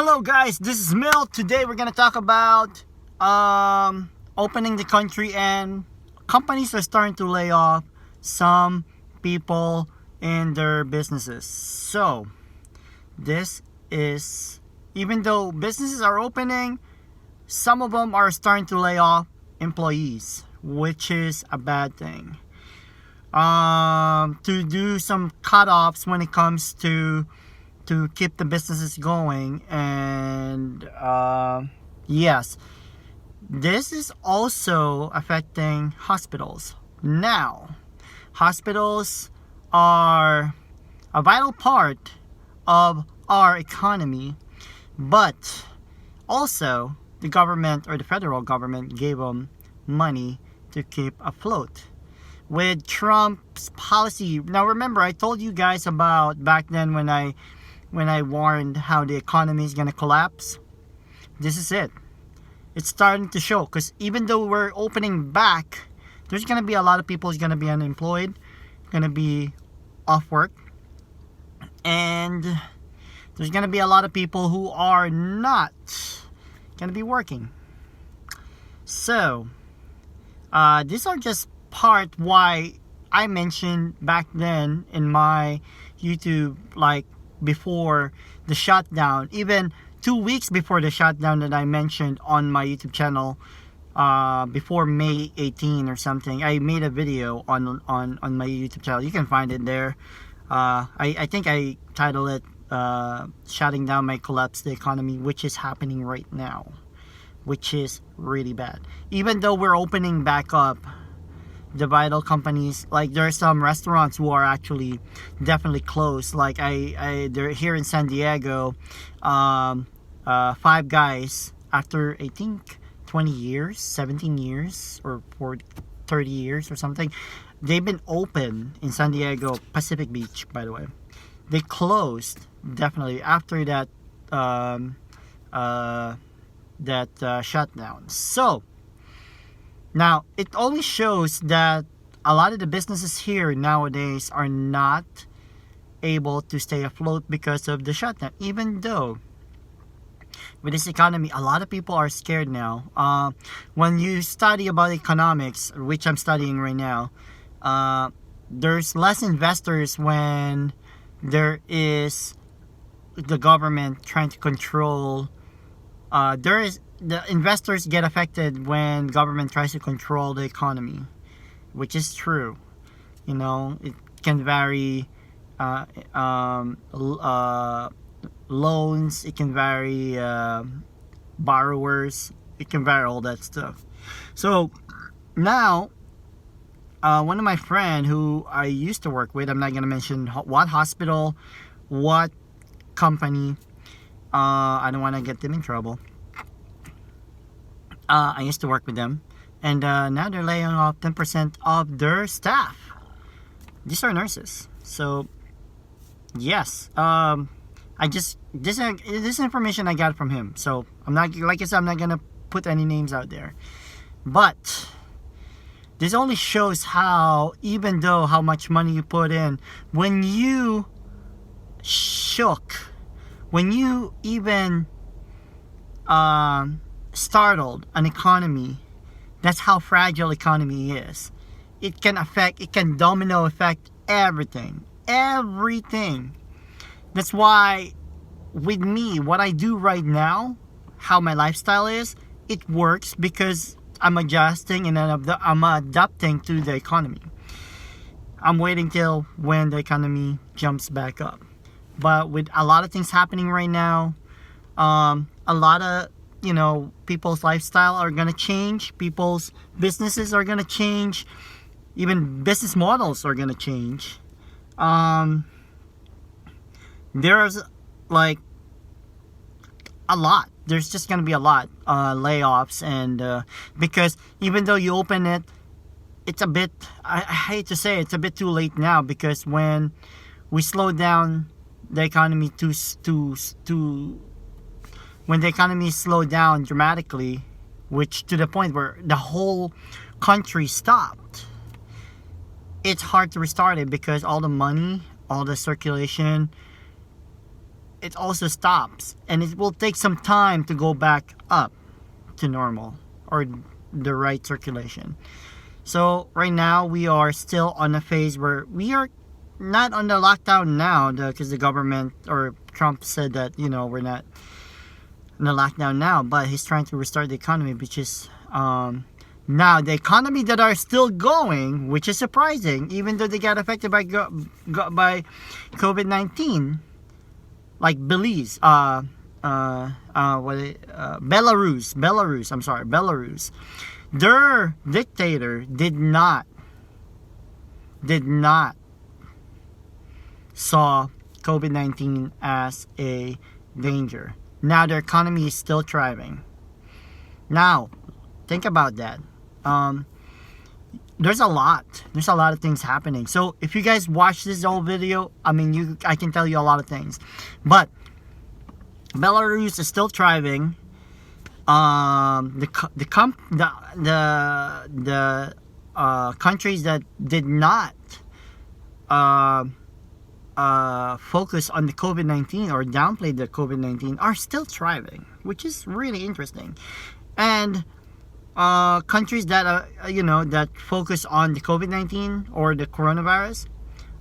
Hello guys, this is Mil. Today we're gonna talk about opening the country, and companies are starting to lay off some people in their businesses. So this is, even though businesses are opening, some of them are starting to lay off employees, which is a bad thing. To do some cut-offs when it comes to keep the businesses going. And yes, this is also affecting hospitals. Now, hospitals are a vital part of our economy, but also the government, or the federal government, gave them money to keep afloat. With Trump's policy, now remember I told you guys about back then when I warned how the economy is going to collapse. This is it. It's starting to show, because even though we're opening back, there's going to be a lot of people who's going to be unemployed, going to be off work, and there's going to be a lot of people who are not going to be working. So these are just part why I mentioned back then in my YouTube, like before the shutdown, even 2 weeks before the shutdown, that I mentioned on my YouTube channel, before May 18 or something. I made a video on my YouTube channel. You can find it there. I think I titled it "Shutting Down May Collapse the Economy," which is happening right now, which is really bad. Even though we're opening back up the vital companies, like there are some restaurants who are actually definitely closed. Like they're here in San Diego. Five Guys, after I think 20 years, 17 years, or 30 years or something, they've been open in San Diego, Pacific Beach, by the way. They closed definitely after that shutdown. So now, it only shows that a lot of the businesses here nowadays are not able to stay afloat because of the shutdown. Even though, with this economy, a lot of people are scared now. When you study about economics, which I'm studying right now, there's less investors when there is the government trying to control. The investors get affected when government tries to control the economy, which is true. You know, it can vary loans, it can vary borrowers, it can vary all that stuff. So now, one of my friend who I used to work with, I'm not gonna mention what hospital, what company, I don't want to get them in trouble. I used to work with them, and now they're laying off 10% of their staff. These are nurses. So yes, I just this information I got from him. So I'm not, like I said, I'm not gonna put any names out there. But this only shows how, even though how much money you put in, when you shook, when you even startled an economy, that's how fragile economy is. It can domino effect everything. That's why with me, what I do right now, how my lifestyle is, it works because I'm adjusting and I'm adapting to the economy. I'm waiting till when the economy jumps back up. But with a lot of things happening right now, a lot of, people's lifestyle are going to change. People's businesses are going to change. Even business models are going to change. There's like a lot. There's just going to be a lot layoffs. And because even though you open it, it's a bit, I hate to say it, it's a bit too late now, because when we slow down the economy when the economy slowed down dramatically, which to the point where the whole country stopped, it's hard to restart it, because all the money, all the circulation, it also stops, and it will take some time to go back up to normal or the right circulation. So right now we are still on a phase where we are not on the lockdown now, because the government or Trump said that, you know, we're not in the lockdown now, but he's trying to restart the economy, which is now the economy that are still going, which is surprising, even though they got affected by COVID-19, like Belize, Belarus. Their dictator did not saw COVID-19 as a danger. Now their economy is still thriving. Now, think about that. There's a lot of things happening. So if you guys watch this whole video, I can tell you a lot of things. But Belarus is still thriving. The countries that did not focus on the COVID-19 or downplay the COVID-19 are still thriving, which is really interesting. And countries that that focus on the COVID-19 or the coronavirus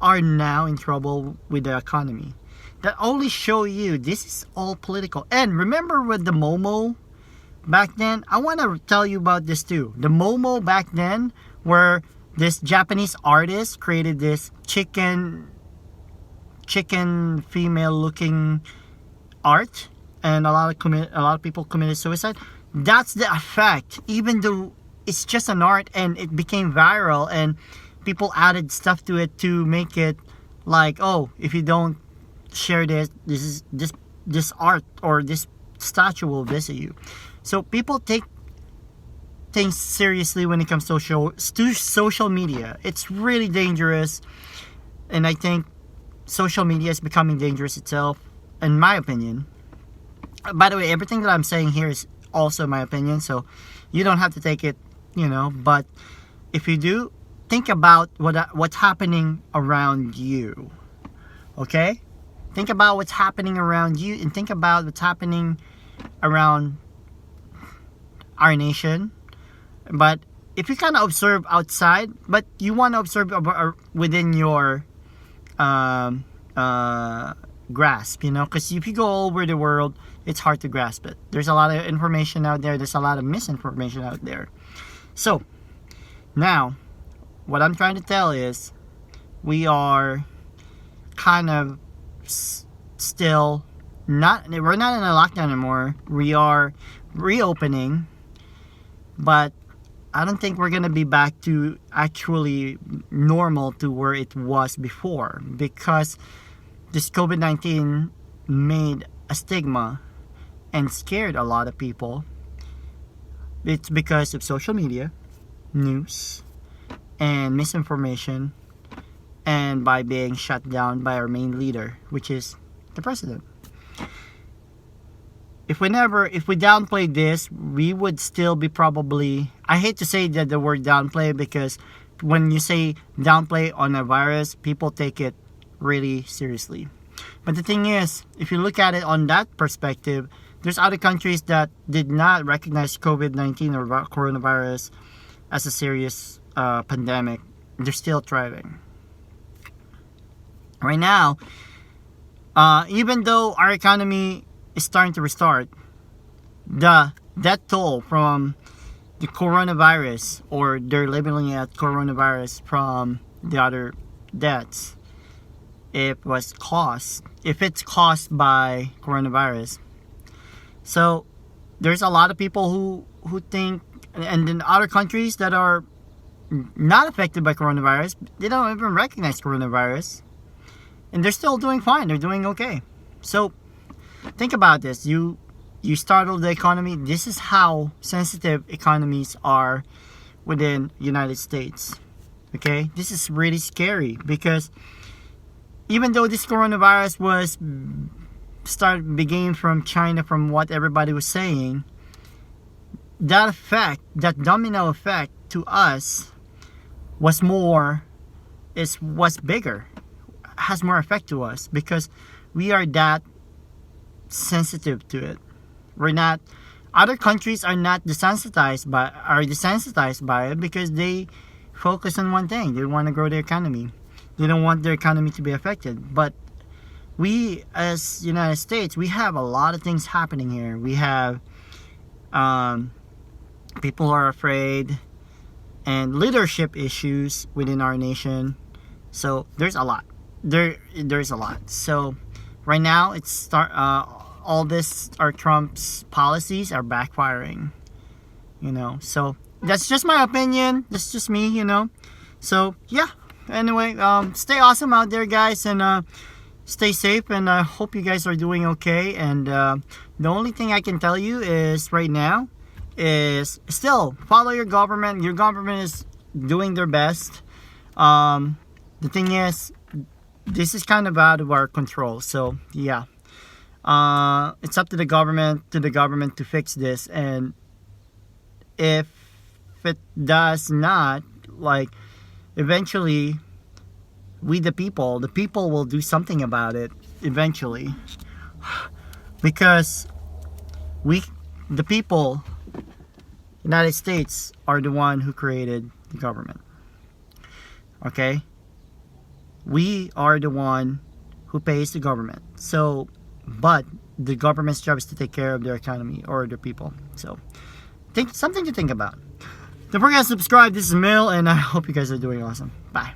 are now in trouble with the economy. That only show you this is all political. And remember with the Momo back then, I want to tell you about this too. The Momo back then, where this Japanese artist created this chicken female looking art, and a lot of people committed suicide. That's the effect. Even though it's just an art and it became viral, and people added stuff to it to make it like, oh, if you don't share this art or this statue will visit you. So people take things seriously when it comes to social media. It's really dangerous, and I think social media is becoming dangerous itself, in my opinion. By the way, everything that I'm saying here is also my opinion, so you don't have to take it, but if you do, think about what's happening around you. Okay? Think about what's happening around you, and think about what's happening around our nation. But if you kind of observe outside, but you want to observe within your grasp, because if you go all over the world, it's hard to grasp it. There's a lot of information out there. There's a lot of misinformation out there. So now what I'm trying to tell is we are kind of still we're not in a lockdown anymore. We are reopening, but I don't think we're gonna be back to actually normal to where it was before, because this COVID-19 made a stigma and scared a lot of people. It's because of social media, news, and misinformation, and by being shut down by our main leader, which is the president. If we downplay this, we would still be probably, I hate to say that the word downplay, because when you say downplay on a virus, people take it really seriously. But the thing is, if you look at it on that perspective, there's other countries that did not recognize COVID-19 or coronavirus as a serious pandemic. They're still thriving. Right now, even though our economy is starting to restart, the death toll from the coronavirus, or they're labeling it coronavirus from the other deaths, if it's caused by coronavirus. So there's a lot of people who think, and in other countries that are not affected by coronavirus, they don't even recognize coronavirus, and they're still doing fine. They're doing okay. So think about this. You startled the economy. This is how sensitive economies are within United States. Okay, this is really scary, because even though this coronavirus began from China, from what everybody was saying, that effect, that domino effect to us was bigger, has more effect to us, because we are that sensitive to it. We're not. Other countries are not desensitized by it because they focus on one thing. They want to grow their economy. They don't want their economy to be affected. But we, as United States, we have a lot of things happening here. We have people who are afraid, and leadership issues within our nation. So there's a lot. There's a lot. So right now it's all this our Trump's policies are backfiring. So that's just my opinion. That's just me. So yeah. Anyway, stay awesome out there, guys, and stay safe. And I hope you guys are doing okay. And the only thing I can tell you is right now is still follow your government. Your government is doing their best. The thing is, this is kind of out of our control. So yeah, it's up to the government to fix this. And if it does not, eventually, we the people will do something about it eventually, because the people, United States, are the one who created the government. Okay, we are the one who pays the government. So, but the government's job is to take care of their economy or their people. So, something to think about. Don't forget to subscribe. This is Mil, and I hope you guys are doing awesome. Bye.